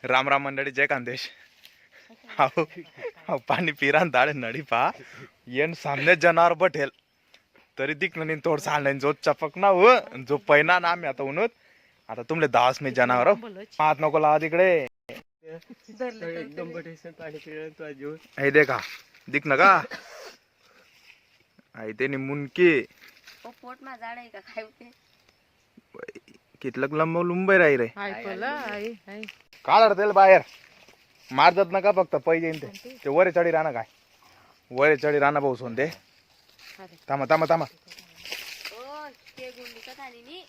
राम राम मंडळी, जय खानदेश. हाव पाणी पिरान दाळे नडी पा येन सामने जनावर बठेल तरी दिखलं नाही थोड सांगण्यान जो चपक ना हो जो पैना ना आम्ही आता उन्हत आता तुमले 10 मी जनावर हात नको लावा तिकडे. हे देखा दिख ना का आई ते मुनकी पोट मा झाड आहे का काय होते कितलक लंब लुंबे राही रे काढ तेल बाहेर मार जात नका फक्त पैसे ते वरे चढी राहणं काय वरे चढी राहणं भाऊ सोनते थांबा थांबा थांबा ओ ते गुंडी का थानी नी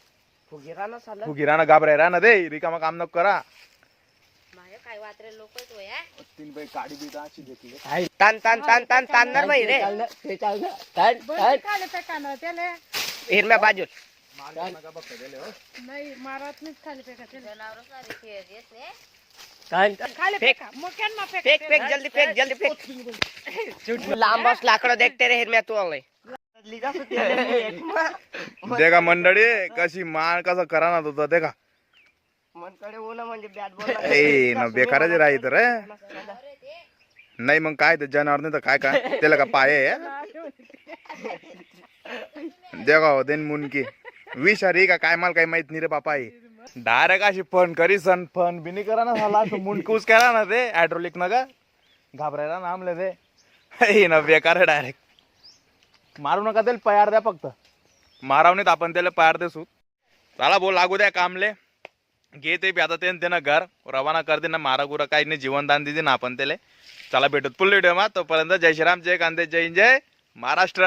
फुगी राहणं घाबराय राहणं दे रिकामा काम नको करा. माय काय वात्रे लोकच होय हा? तीन बाई काडी बी अशी घेतली तान तान तान तान तानणार नाही रे हिरम्या बाजूल नाही मारत नाही खाली फेका जनावर सारी खेळ येत ने खाली फेक. फेका मोक्यांना फेक फेक फेक जल्दी फेक जल्दी फेक लांब बस लाकडं देखते रे हिरम्या तू आलय देखा मंडळी कशी मान कसं करा ना तुझं देखा मनकडे ओला म्हणजे बॅट बॉल ए न बेकारच राही तर नाही मग काय ते जनावर नाही तर काय काय त्याला का पाय आहे देखा हो देन मुनकी विषारी का काय मला काही माहित नाही रे बापा डायरेक्ट अशी फन करी सन फन बिनी करा ना झाला तो मुंडकूस करा ना ते हायड्रोलिक न का घाबरायला ना आमले ते ना बेकार डायरेक्ट मारू नका त्याला पयार द्या फक्त माराव नाही आपण त्याला पयार देसू चला बोल लागू द्या कामले घे ते बी आता त्यानं घर रवाना करते ना मारा गुरा काही नाही जीवनदान दिली ना आपण त्याला चला भेटत पुढल्या व्हिडिओ मा तोपर्यंत जय श्रीराम जय कांदे जय जय महाराष्ट्र.